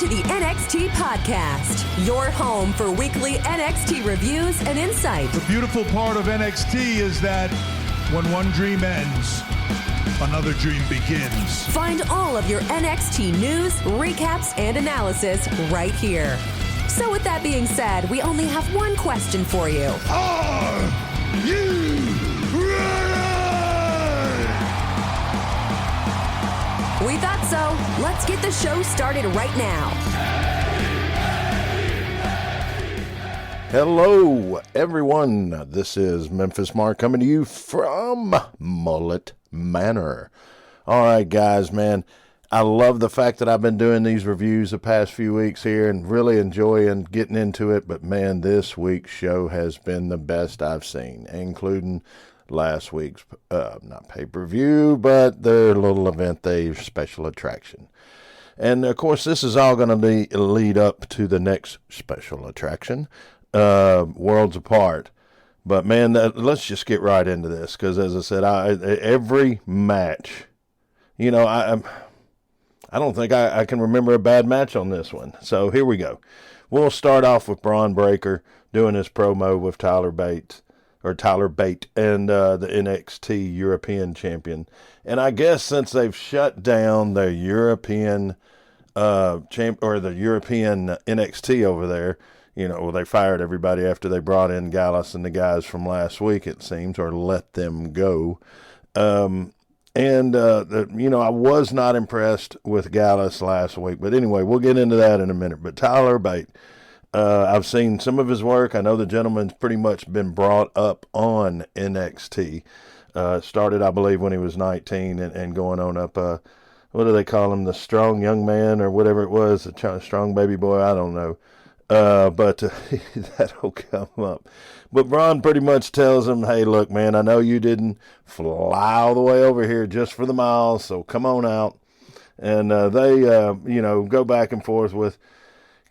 to the NXT Podcast, your home for weekly NXT reviews and insight. The beautiful part of NXT is that when one dream ends, another dream begins. Find all of your NXT news, recaps, and analysis right here. So with that being said, we only have one question for you. Are you ready? We thought so. Let's get the show started right now. Hello, everyone. This is Memphis Mark coming to you from Mullet Manor. All right, guys, man. I love the fact that I've been doing these reviews the past few weeks here and really enjoying getting into it. But, man, this week's show has been the best I've seen, including last week's, not pay-per-view, but their little event, their special attraction. And, of course, this is all going to lead up to the next special attraction, Worlds Apart. But, man, let's just get right into this because, as I said, every match, you know, I don't think I can remember a bad match on this one. So here we go. We'll start off with Braun Breaker doing his promo with Tyler Bate and the NXT European champion. And I guess since they've shut down the European the European NXT over there, you know, they fired everybody after they brought in Gallus and the guys from last week, it seems, or let them go. You know, I was not impressed with Gallus last week. But anyway, we'll get into that in a minute. But Tyler Bate, I've seen some of his work. I know the gentleman's pretty much been brought up on NXT. Started, I believe, when he was 19 and going on up, what do they call him, the strong young man or whatever it was, the strong baby boy, I don't know. But that'll come up. But Braun pretty much tells him, hey, look, man, I know you didn't fly all the way over here just for the miles, so come on out. And they, you know, go back and forth with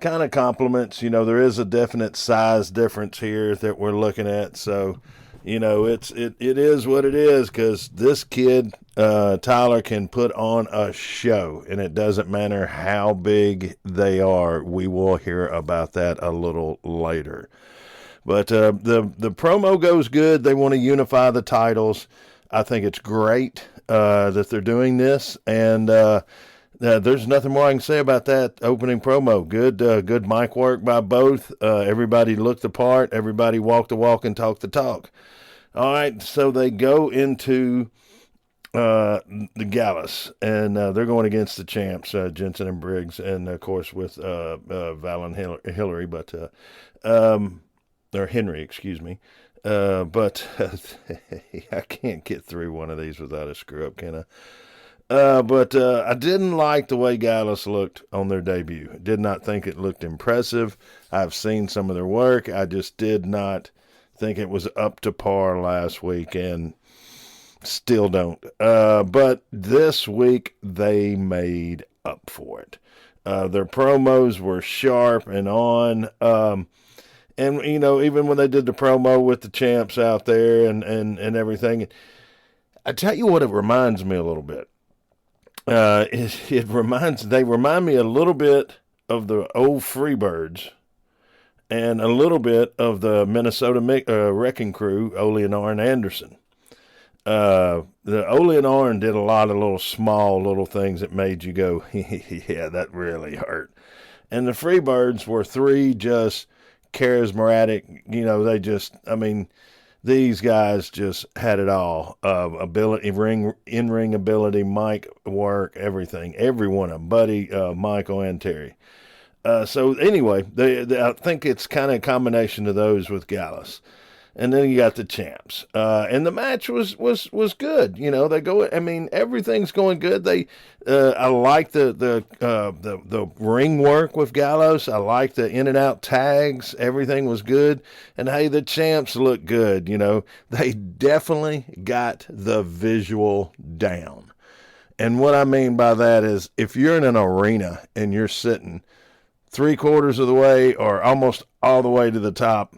kind of compliments. You know, there is a definite size difference here that we're looking at. So, you know, it is what it is because this kid, Tyler, can put on a show, and it doesn't matter how big they are. We will hear about that a little later. But the promo goes good. They want to unify the titles. I think it's great that they're doing this, and there's nothing more I can say about that opening promo. Good mic work by both. Everybody looked the part. Everybody walked the walk and talked the talk. All right, so they go into the Gallus, and they're going against the champs, Jensen and Briggs, and of course with Val and Hillary, but or Henry, excuse me. But I can't get through one of these without a screw up, can I? But I didn't like the way Gallus looked on their debut. Did not think it looked impressive. I've seen some of their work. I just did not think it was up to par last week, and still don't. But this week they made up for it. Their promos were sharp and on. And, you know, even when they did the promo with the champs out there and everything, I tell you what it reminds me a little bit. They remind me a little bit of the old Freebirds and a little bit of the Minnesota Wrecking Crew, Ole and Arn Anderson. The Ole and Arn did a lot of little small little things that made you go, yeah, that really hurt. And the Freebirds were three just charismatic, you know, these guys just had it all. Ability, in-ring ability, mic work, everything. Every one of them, Buddy, Michael, and Terry. So anyway, I think it's kind of a combination of those with Gallus. And then you got the champs. And the match was good. You know, everything's going good. I like the ring work with Gallows. I like the in and out tags. Everything was good. And hey, the champs look good. You know, they definitely got the visual down. And what I mean by that is if you're in an arena and you're sitting 3/4 of the way or almost all the way to the top,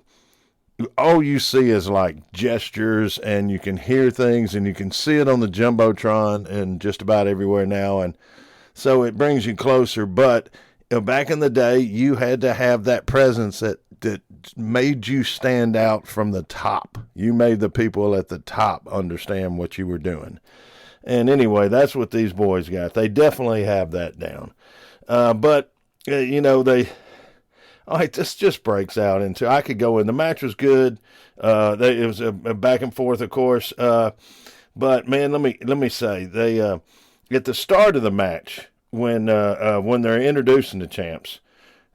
all you see is like gestures, and you can hear things, and you can see it on the Jumbotron and just about everywhere now. And so it brings you closer, but back in the day, you had to have that presence that made you stand out from the top. You made the people at the top understand what you were doing. And anyway, that's what these boys got. They definitely have that down. But this just breaks out into, I could go in. The match was good. It was a back and forth, of course. But man, let me say, they at the start of the match, when they're introducing the champs,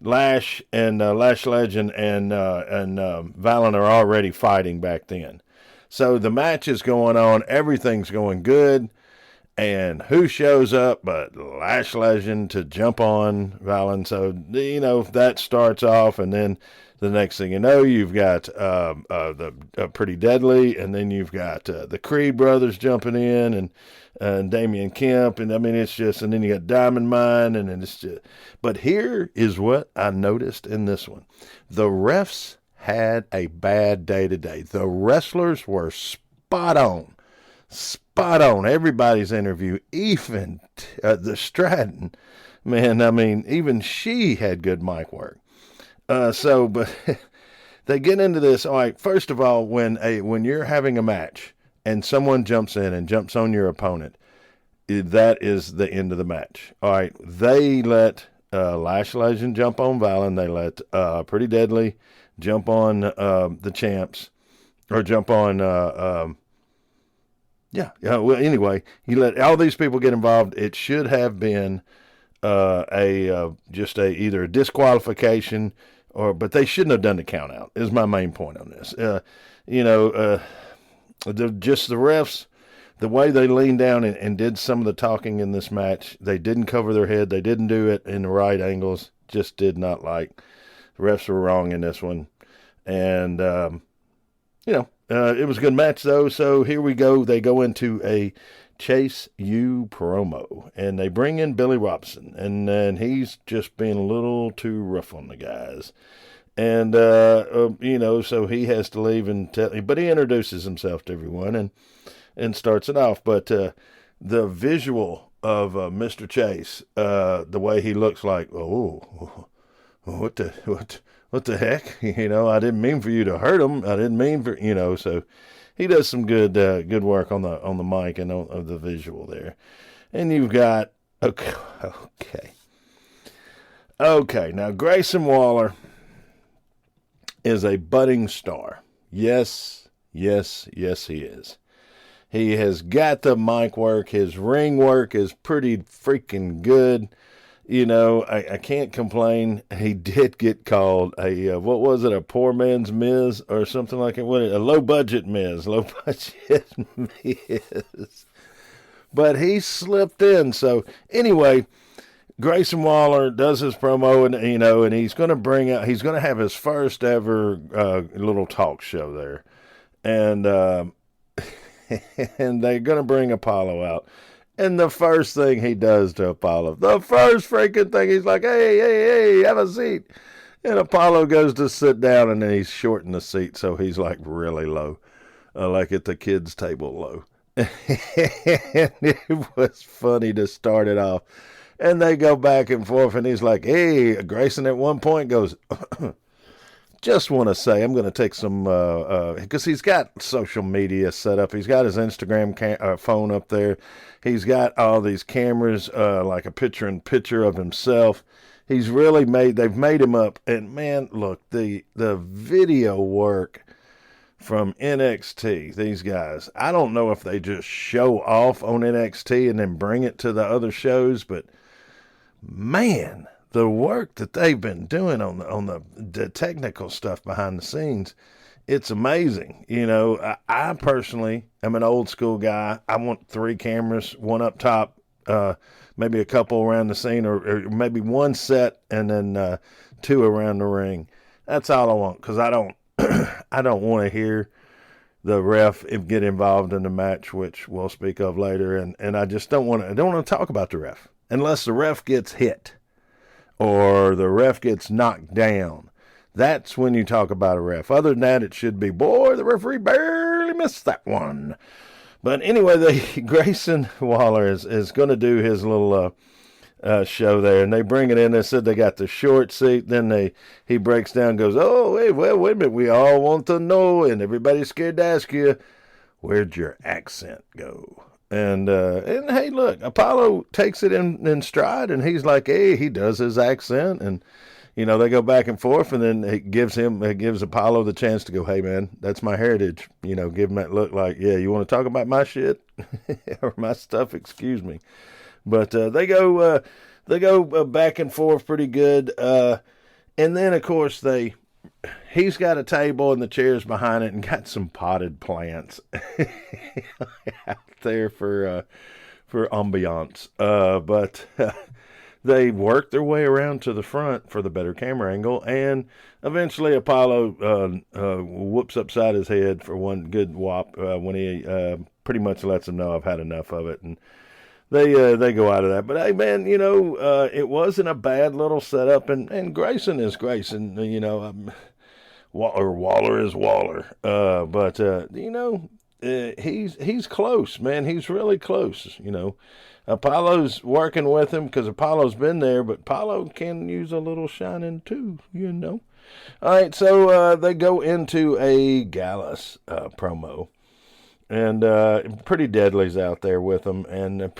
Lash and Lash Legend and Valen are already fighting back then. So the match is going on, everything's going good, and who shows up but Lash Legend to jump on Valen? So that starts off, and then the next thing you know, you've got the Pretty Deadly, and then you've got the Creed brothers jumping in, and Damian Kemp, and I mean it's just, and then you got Diamond Mine, and then it's just. But here is what I noticed in this one: the refs had a bad day today. The wrestlers were spot on. Everybody's interview, even the Stratton, man. I mean, even she had good mic work. But they get into this. All right, first of all, when you're having a match and someone jumps in and jumps on your opponent, that is the end of the match. All right, they let Lash Legend jump on Valen. They let Pretty Deadly jump on the champs, or jump on. Well, anyway, you let all these people get involved. It should have been either a disqualification, but they shouldn't have done the count out, is my main point on this. The refs, the way they leaned down and did some of the talking in this match, they didn't cover their head. They didn't do it in the right angles. Just did not like. The refs were wrong in this one. And, it was a good match, though. So here we go. They go into a Chase U promo, and they bring in Billy Robson, and he's just being a little too rough on the guys. And, so he has to leave but he introduces himself to everyone and starts it off. But the visual of Mr. Chase, the way he looks like, what the heck? I didn't mean for you to hurt him. I didn't mean for, so he does some good work on the mic and on the visual there. And you've got, okay. Now Grayson Waller is a budding star. Yes, he is. He has got the mic work. His ring work is pretty freaking good. I can't complain. He did get called a poor man's Miz or something like it. A low budget Miz. But he slipped in. So anyway, Grayson Waller does his promo, and he's going to have his first ever little talk show there, and and they're going to bring Apollo out. And the first thing he does to Apollo, the first freaking thing, he's like, hey, have a seat. And Apollo goes to sit down, and then he's short in the seat, so he's like really low, like at the kids' table low. And it was funny to start it off. And they go back and forth, and he's like, hey, Grayson at one point goes, just want to say, I'm going to take some, because he's got social media set up. He's got his Instagram phone up there. He's got all these cameras, like a picture-in-picture of himself. They've made him up. And man, look, the video work from NXT, these guys, I don't know if they just show off on NXT and then bring it to the other shows, but man, the work that they've been doing on the technical stuff behind the scenes, it's amazing. I personally am an old school guy. I want 3 cameras, one up top, maybe a couple around the scene, or maybe one set and then 2 around the ring. That's all I want, because I don't want to hear the ref get involved in the match, which we'll speak of later, and I just don't want to talk about the ref unless the ref gets hit or the ref gets knocked down. That's when you talk about a ref. Other than that, it should be, boy, the referee barely missed that one. But anyway, Grayson Waller is going to do his little show there, and they bring it in. They said they got the short seat. Then he breaks down, goes, "Oh, wait a minute. We all want to know, and everybody's scared to ask you, where'd your accent go?" And hey, look, Apollo takes it in stride, and he's like, hey, he does his accent, and they go back and forth, and then it gives Apollo the chance to go, hey man, that's my heritage. Give him that look like, yeah, you want to talk about my shit or my stuff? Excuse me. But they go back and forth pretty good, and then of course he's got a table and the chairs behind it and got some potted plants out there for ambiance. But they work their way around to the front for the better camera angle, and eventually Apollo whoops upside his head for one good whop when he pretty much lets him know I've had enough of it, and they go out of that. But hey, man, it wasn't a bad little setup, and Grayson is Grayson, Waller is Waller. But he's close, man. He's really close. Apollo's working with him because Apollo's been there, but Apollo can use a little shining too. All right, so they go into a Gallus promo, and Pretty Deadly's out there with them, and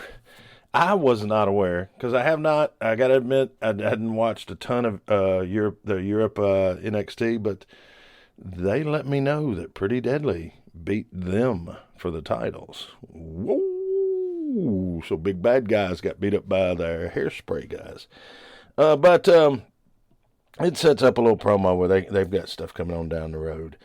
I was not aware, because I got to admit, I hadn't watched a ton of the Europe NXT, but they let me know that Pretty Deadly beat them for the titles. Whoa! So big bad guys got beat up by their hairspray guys. But it sets up a little promo where they've got stuff coming on down the road.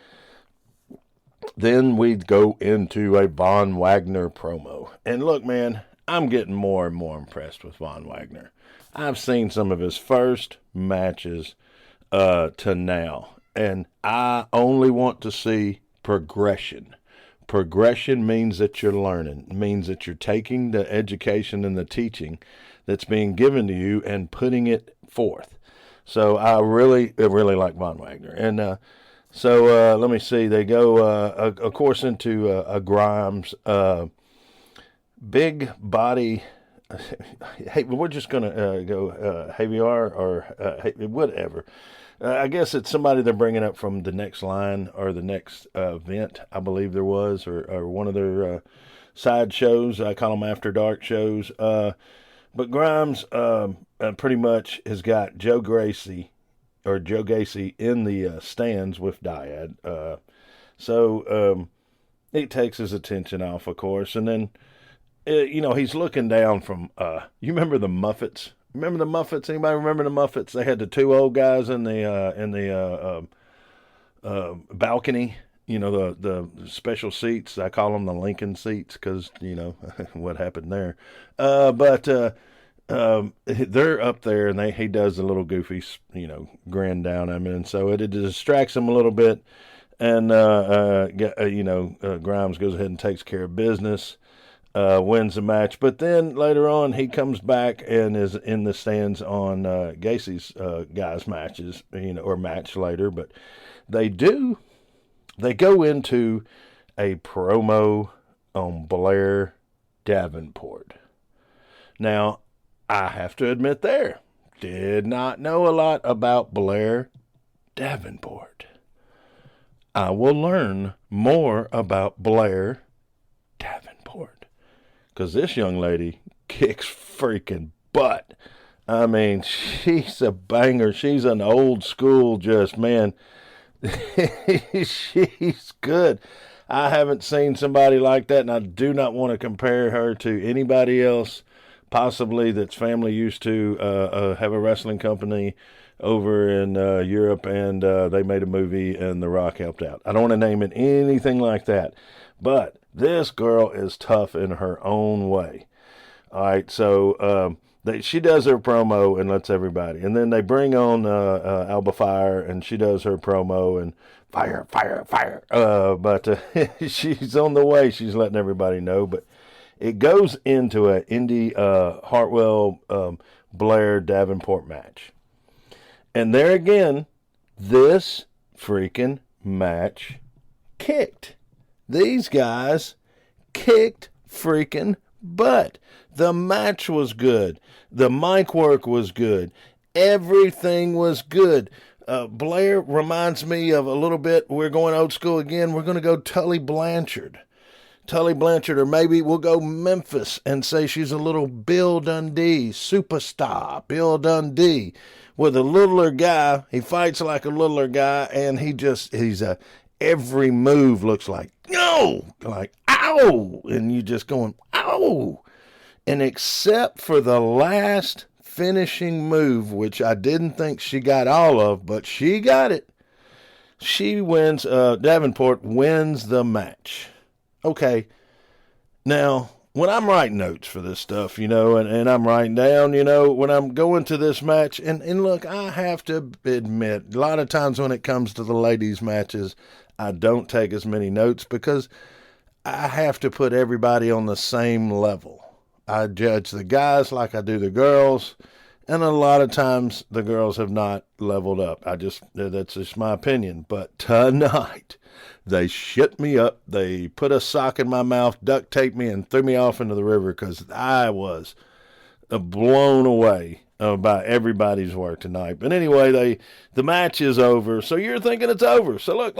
Then we go into a Von Wagner promo. And look, man, I'm getting more and more impressed with Von Wagner. I've seen some of his first matches to now, and I only want to see progression. Progression means that you're learning. It means that you're taking the education and the teaching that's being given to you and putting it forth. So I really like Von Wagner. And so let me see. They go, of course, into a Grimes. Big body. Hey, we're just going to go Javier or whatever. I guess it's somebody they're bringing up from the next line or the next event, I believe there was, or one of their side shows. I call them After Dark shows. But Grimes pretty much has got Joe Gacy in the stands with Dyad. So he takes his attention off, of course, and then he's looking down from. You remember the Muffets? Remember the Muffets? Anybody remember the Muffets? They had the two old guys in the balcony. The special seats. I call them the Lincoln seats because what happened there. But they're up there, and he does a little goofy, grin down at me, and so it distracts him a little bit. And Grimes goes ahead and takes care of business. Wins the match, but then later on he comes back and is in the stands on Gacy's guys' matches, or match later. But they go into a promo on Blair Davenport. Now, I have to admit did not know a lot about Blair Davenport. I will learn more about Blair Davenport. Because this young lady kicks freaking butt. I mean, she's a banger. She's an old school, man. She's good. I haven't seen somebody like that, and I do not want to compare her to anybody else, possibly that's family used to have a wrestling company over in Europe, and they made a movie, and The Rock helped out. I don't want to name it anything like that, but this girl is tough in her own way. All right, so she does her promo and lets everybody. And then they bring on Alba Fire, and she does her promo, and fire. But she's on the way. She's letting everybody know. But it goes into an Indy Hartwell Blair Davenport match. And there again, this freaking match kicked. These guys kicked freaking But the match was good. The mic work was good. Everything was good. Blair reminds me of a little bit, we're going old school again, we're going to go Tully Blanchard. Tully Blanchard, or maybe we'll go Memphis and say she's a little Bill Dundee, superstar Bill Dundee, with a littler guy. He fights like a littler guy, and every move looks like, no, like, ow, and you just going, ow. And except for the last finishing move, which I didn't think she got all of, but she got it. She wins, Davenport wins the match. Okay, now, when I'm writing notes for this stuff, and I'm writing down, when I'm going to this match, and look, I have to admit, a lot of times when it comes to the ladies' matches, I don't take as many notes because I have to put everybody on the same level. I judge the guys like I do the girls, and a lot of times the girls have not leveled up. That's just my opinion. But tonight, they shut me up. They put a sock in my mouth, duct taped me, and threw me off into the river because I was blown away by everybody's work tonight. But anyway, the match is over. So you're thinking it's over. So look,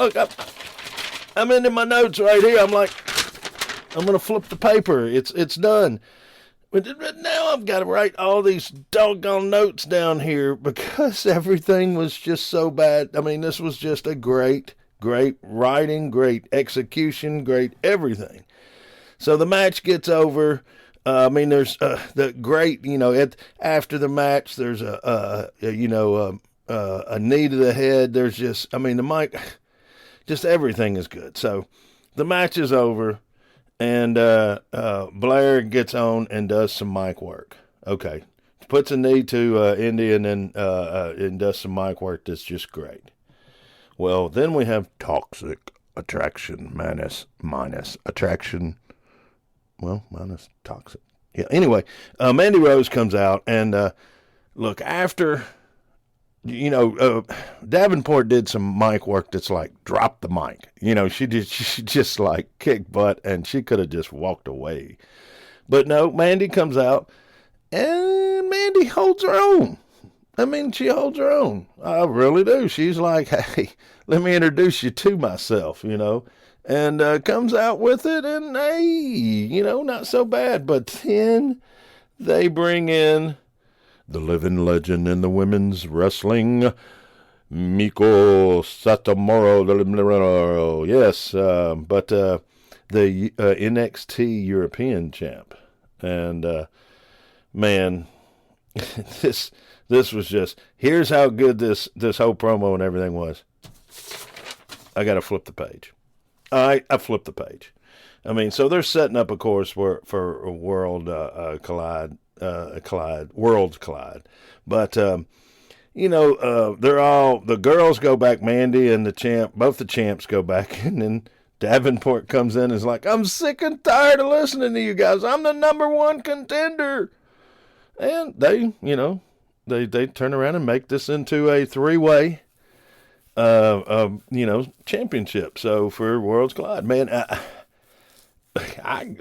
I'm into my notes right here. I'm like, I'm going to flip the paper. It's done. But now I've got to write all these doggone notes down here because everything was just so bad. I mean, this was just a great writing, great execution, great everything. So the match gets over. There's the great, after the match, there's a knee to the head. There's the mic, just everything is good. So the match is over. And Blair gets on and does some mic work. Okay. Puts a knee to Indy and then and does some mic work that's just great. Well, then we have toxic attraction minus attraction. Well, minus toxic. Yeah, anyway, Mandy Rose comes out and look, after... Davenport did some mic work that's like, drop the mic. She just like kicked butt and she could have just walked away. But no, Mandy comes out and Mandy holds her own. She holds her own. I really do. She's like, hey, let me introduce you to myself, and comes out with it and hey, not so bad. But then they bring in the living legend in the women's wrestling, Miko Satomoro. Yes, but the NXT European champ. And, man, this was just, here's how good this whole promo and everything was. I got to flip the page. All right, I flipped the page. So they're setting up, of course, for World Worlds Collide. But, they're all, the girls go back, Mandy and the champ, both the champs go back, and then Davenport comes in and is like, I'm sick and tired of listening to you guys. I'm the number one contender. And they, they turn around and make this into a three-way, championship. So for Worlds Collide, man,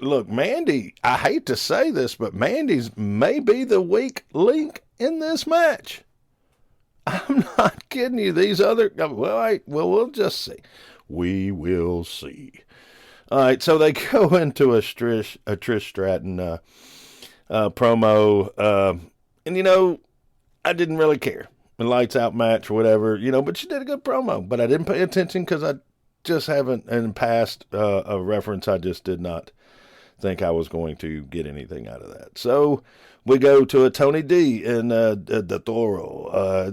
look, Mandy, I hate to say this, but Mandy's maybe the weak link in this match. I'm not kidding you. These other, we'll just see. We will see. All right, so they go into a Trish Stratton promo, and I didn't really care. A lights out match or whatever, but she did a good promo. But I didn't pay attention because I just haven't, in past a reference, I just did not think I was going to get anything out of that. So we go to a Tony D and the Toro, a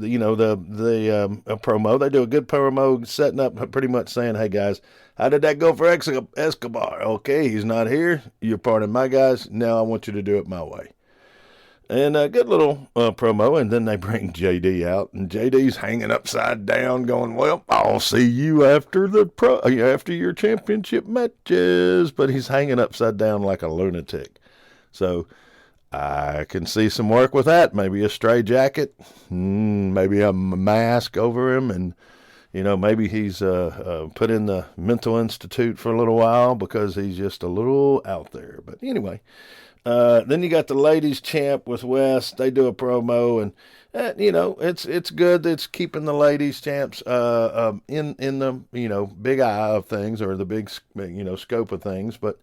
promo. They do a good promo, setting up, pretty much saying, hey guys, how did that go for Escobar? Okay, he's not here. You're part of my guys. Now I want you to do it my way. And a good little promo, and then they bring JD out, and JD's hanging upside down, going, "Well, I'll see you after after your championship matches." But he's hanging upside down like a lunatic, so I can see some work with that. Maybe a stray jacket, maybe a mask over him, and maybe he's put in the mental institute for a little while because he's just a little out there. But anyway, then you got the ladies champ with West. They do a promo, and it's good. It's keeping the ladies champs in the big eye of things, or the big scope of things. But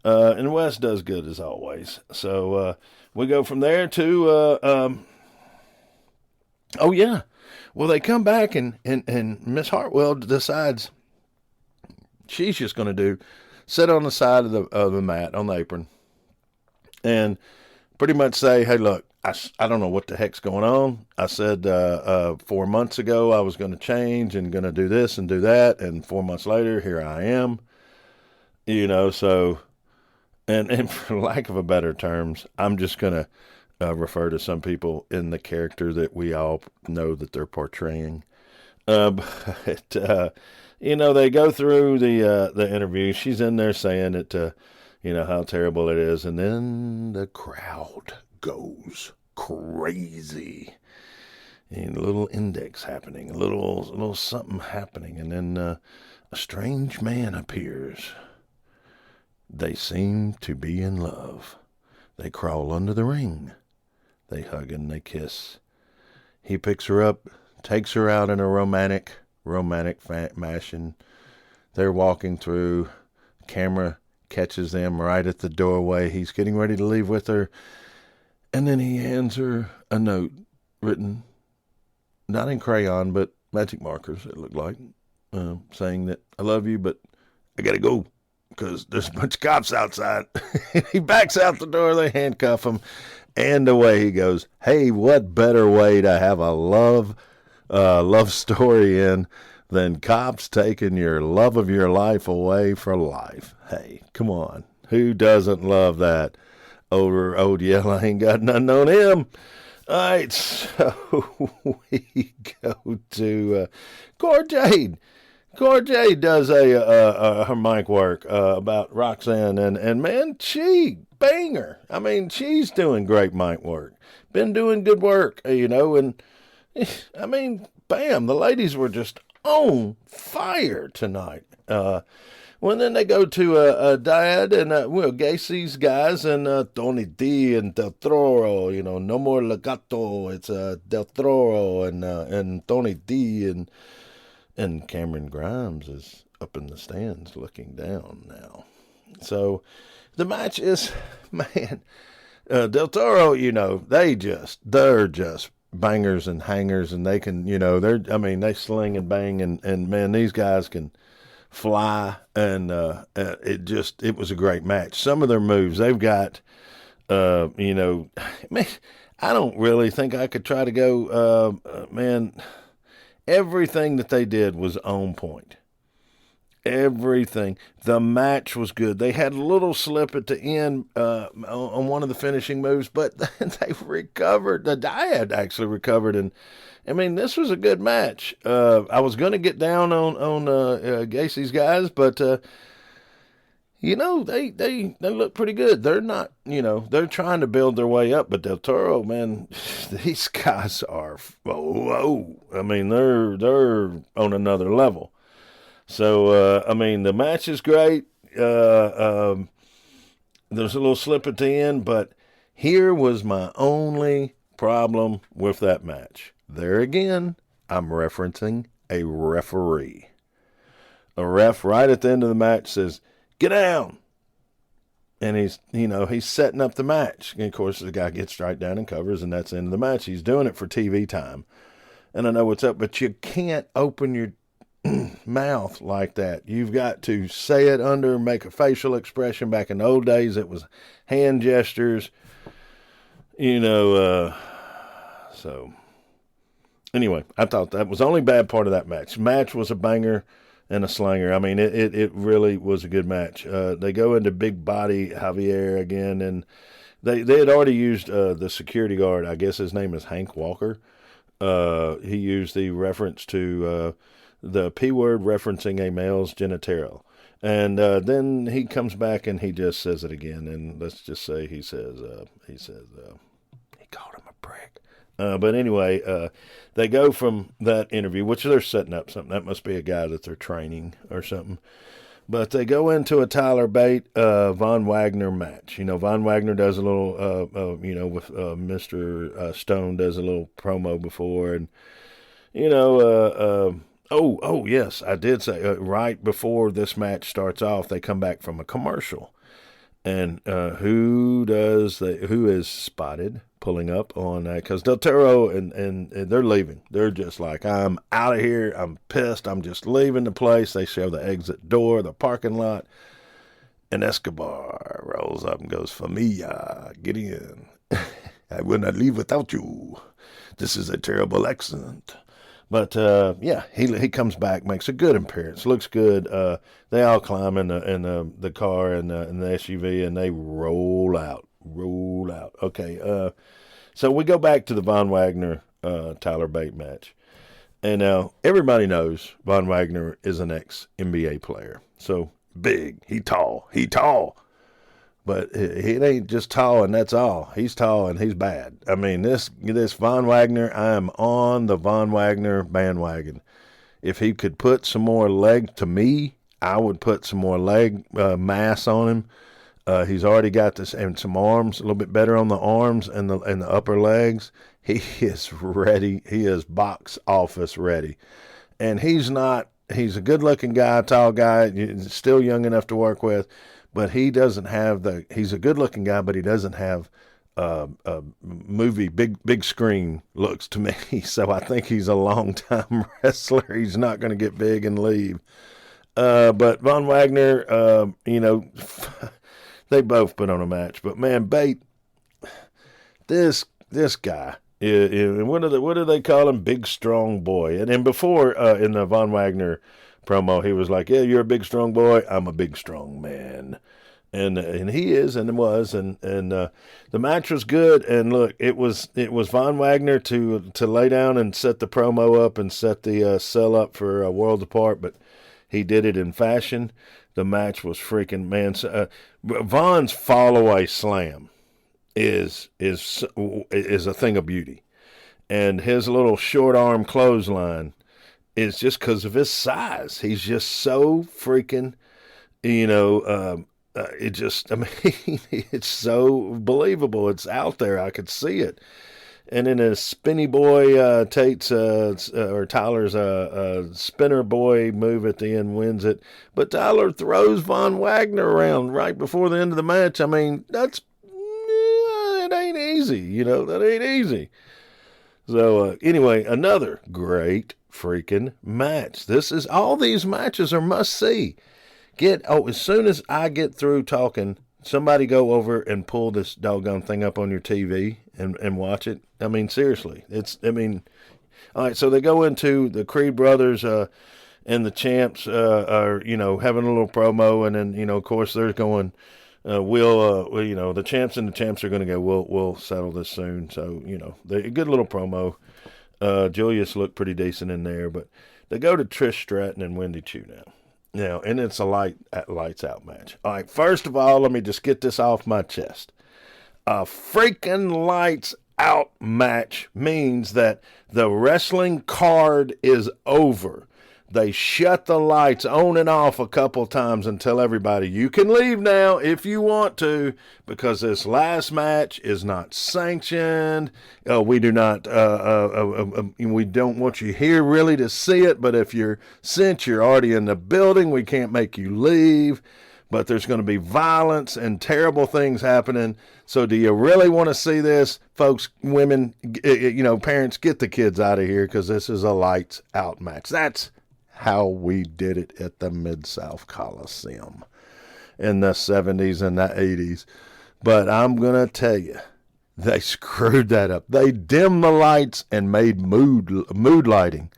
and West does good as always. So we go from there to oh yeah. Well, they come back and Miss Hartwell decides she's just going to sit on the side of the mat on the apron and pretty much say, hey, look, I don't know what the heck's going on. I said 4 months ago I was going to change and going to do this and do that, and 4 months later, here I am. So, and for lack of a better terms, I'm just going to refer to some people in the character that we all know that they're portraying. But they go through the interview. She's in there saying it, how terrible it is. And then the crowd goes crazy. And a little index happening, a little something happening. And then a strange man appears. They seem to be in love. They crawl under the ring. They hug and they kiss. He picks her up, takes her out in a romantic fashion. They're walking through. Camera catches them right at the doorway. He's getting ready to leave with her. And then he hands her a note written, not in crayon, but magic markers, it looked like, saying that I love you, but I got to go because there's a bunch of cops outside. He backs out the door. They handcuff him. And away he goes. Hey, what better way to have a love story in than cops taking your love of your life away for life? Hey, come on. Who doesn't love that? Old Yella ain't got nothing on him. All right, so we go to Cora Jade. Cora Jade does her mic work about Roxanne, and man, she banger. I mean, she's doing great mic work. Been doing good work, and I mean, bam, the ladies were just on fire tonight. Then they go to Dad and Gacy's guys and Tony D and Del Toro, no more Legato. It's Del Toro and Tony D and Cameron Grimes is up in the stands looking down now. So the match is, man, Del Toro, they're just bangers and hangers, and they can, they sling and bang, and man, these guys can fly, and it was a great match. Some of their moves, they've got, man, I don't really think I could try to go, man, everything that they did was on point. Everything. The match was good. They had a little slip at the end on one of the finishing moves, but they recovered. The Dyad actually recovered, and I mean, this was a good match. I was going to get down on Gacy's guys, but they look pretty good. They're not, they're trying to build their way up, but Del Toro, man, these guys are I mean, they're on another level. So, I mean, the match is great. There's a little slip at the end, but here was my only problem with that match. There again, I'm referencing a referee. A ref right at the end of the match says, "Get down." And he's setting up the match. And of course, the guy gets right down and covers, and that's the end of the match. He's doing it for TV time. And I know what's up, but you can't open your mouth like that. You've got to say it under, make a facial expression. Back in the old days, it was hand gestures, so anyway, I thought that was the only bad part of that match. Match was a banger and a slanger. I mean, it really was a good match. They go into big body Javier again, and they had already used the security guard. I guess his name is Hank Walker. He used the reference to the P word referencing a male's genital. And then he comes back and he just says it again. And let's just say he says, he called him a prick. But anyway, they go from that interview, which they're setting up something. That must be a guy that they're training or something. But they go into a Tyler Bate, Von Wagner match. You know, Von Wagner does a little, with Mr. Stone does a little promo before. And, yes, I did say, right before this match starts off, they come back from a commercial. And who is spotted pulling up on that? Because Del Toro and they're leaving. They're just like, I'm out of here. I'm pissed. I'm just leaving the place. They show the exit door, the parking lot. And Escobar rolls up and goes, Familia, get in. I will not leave without you. This is a terrible accident. But, he comes back, makes a good appearance, looks good. They all climb in the car and the SUV, and they roll out. Okay, so we go back to the Von Wagner, Tyler Bate match. And now everybody knows Von Wagner is an ex-NBA player. So big, he tall. But he ain't just tall and that's all. He's tall and he's bad. I mean, this Von Wagner, I am on the Von Wagner bandwagon. If he could put some more leg to me, I would put some more leg mass on him. He's already got this and some arms, a little bit better on the arms and the upper legs. He is ready. He is box office ready. And he's a good-looking guy, tall guy, still young enough to work with. But he doesn't have he's a good-looking guy, but he doesn't have movie, big screen looks to me. So I think he's a long-time wrestler. He's not going to get big and leave. But Von Wagner, they both put on a match. But, man, Bate, this guy, what do they call him? Big, strong boy. And then before, in the Von Wagner promo, he was like, yeah, you're a big strong boy, I'm a big strong man. And he is and was and the match was good. And look, it was Von Wagner to lay down and set the promo up and set the sell up for Worlds Apart, but he did it in fashion. The match was freaking, man. Von's fall away slam is a thing of beauty, and his little short arm clothesline is just because of his size. He's just so freaking, it's so believable. It's out there. I could see it. And then a spinny boy, Tyler's spinner boy move at the end wins it. But Tyler throws Von Wagner around right before the end of the match. I mean, it ain't easy. That ain't easy. So anyway, another great freaking match. All these matches are must see. As soon as I get through talking, somebody go over and pull this doggone thing up on your TV and watch it. I mean, seriously, all right. So they go into the Creed brothers, and the champs, are, having a little promo. And then, of course they're going, the champs and the champs are going to go, we'll settle this soon. So, they a good little promo. Julius looked pretty decent in there, but they go to Trish Stratton and Wendy Choo now, and it's a lights out match. All right, first of all, let me just get this off my chest. A freaking lights out match means that the wrestling card is over. They shut the lights on and off a couple times and tell everybody, you can leave now if you want to, because this last match is not sanctioned. We do not, we don't want you here really to see it, but since you're already in the building, we can't make you leave. But there's going to be violence and terrible things happening. So do you really want to see this? Folks, women, parents, get the kids out of here, because this is a lights out match. That's how we did it at the Mid-South Coliseum in the 70s and the 80s. But I'm going to tell you, they screwed that up. They dimmed the lights and made mood lighting.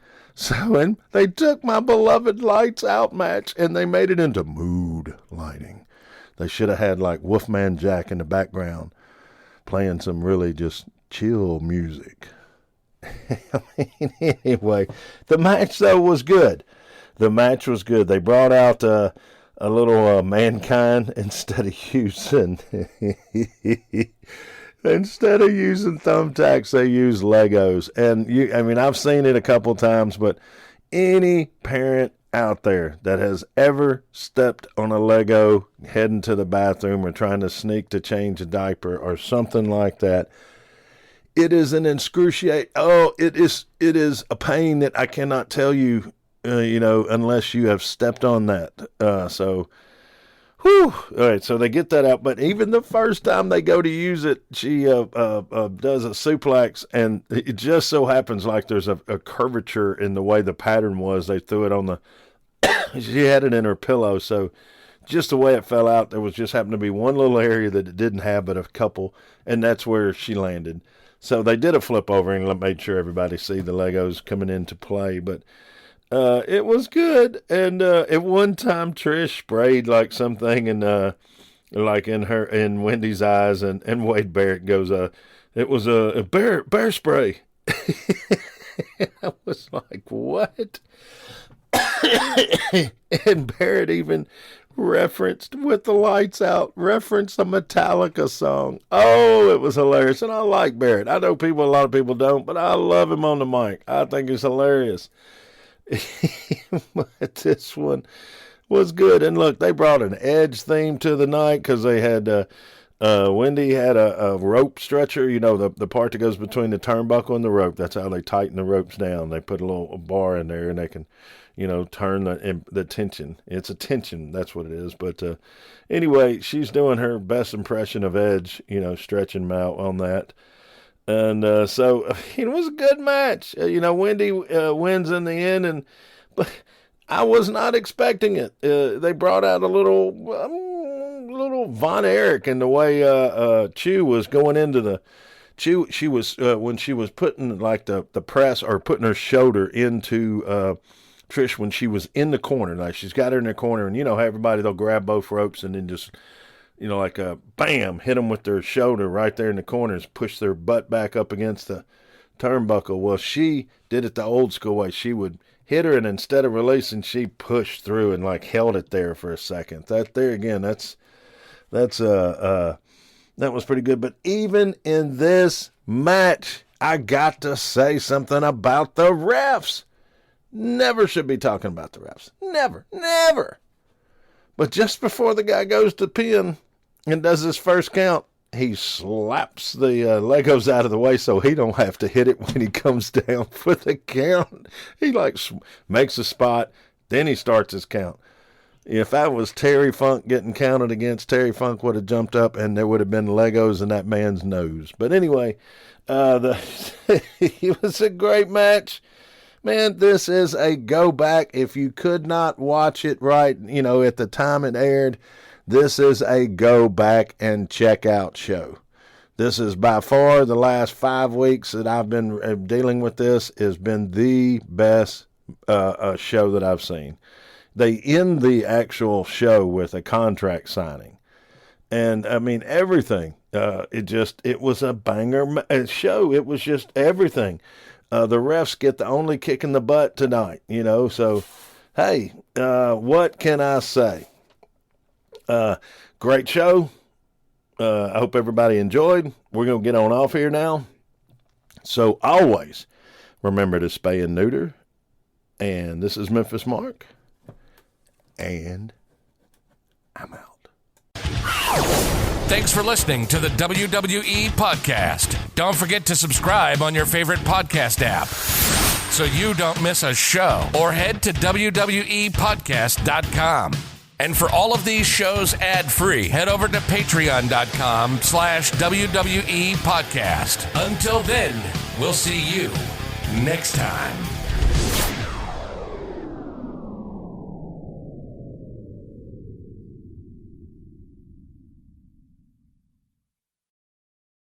And they took my beloved lights out match and they made it into mood lighting. They should have had like Wolfman Jack in the background playing some really just chill music. Anyway, the match though was good. They brought out a little Mankind instead of using Instead of using thumbtacks, they use Legos. And I've seen it a couple times, but any parent out there that has ever stepped on a Lego heading to the bathroom or trying to sneak to change a diaper or something like that, it is an excruciating. Oh, it is a pain that I cannot tell you, unless you have stepped on that. Whew. All right, so they get that out, but even the first time they go to use it, she does a suplex, and it just so happens like there's a curvature in the way the pattern was. They threw it on the she had it in her pillow, so just the way it fell out, there was just happened to be one little area that it didn't have, but a couple, and that's where she landed. So they did a flip over and made sure everybody see the Legos coming into play, but it was good. And at one time, Trish sprayed like something like in Wendy's eyes, and Wade Barrett goes, it was a bear spray. I was like, what? And Barrett even referenced with the lights out, referenced a Metallica song. Oh, it was hilarious. And I like Barrett. I know a lot of people don't, but I love him on the mic. I think he's hilarious. But this one was good. And look, they brought an Edge theme to the night because they had Wendy had a rope stretcher, the part that goes between the turnbuckle and the rope. That's how they tighten the ropes down. They put a little bar in there and they can turn the tension. It's a tension. That's what it is. But anyway, she's doing her best impression of Edge, stretching him out on that. And so it was a good match. Wendy wins in the end, but I was not expecting it. They brought out a little Von Erich in the way Choo was going into the Choo. She was when she was putting like the press or putting her shoulder into Trish when she was in the corner. Like she's got her in the corner, and how everybody, they'll grab both ropes and then just like a bam, hit them with their shoulder right there in the corners, push their butt back up against the turnbuckle. Well, she did it the old school way. She would hit her, and instead of releasing, she pushed through and like held it there for a second. That was pretty good. But even in this match, I got to say something about the refs. Never should be talking about the refs. Never. But just before the guy goes to pin and does his first count, he slaps the Legos out of the way so he don't have to hit it when he comes down for the count. He makes a spot, then he starts his count. If that was Terry Funk getting counted against, Terry Funk would have jumped up and there would have been Legos in that man's nose. But anyway, it was a great match. Man, this is a go back. If you could not watch it right, at the time it aired, this is a go back and check out show. This is by far the last 5 weeks that I've been dealing with this has been the best show that I've seen. They end the actual show with a contract signing. And everything, it was a banger show. It was just everything. The refs get the only kick in the butt tonight, so, hey, what can I say? Great show. I hope everybody enjoyed. We're going to get on off here now. So always remember to spay and neuter. And this is Memphis Mark. And I'm out. Thanks for listening to the WWE Podcast. Don't forget to subscribe on your favorite podcast app so you don't miss a show, or head to WWEpodcast.com. And for all of these shows ad-free, head over to patreon.com/WWE Podcast. Until then, we'll see you next time.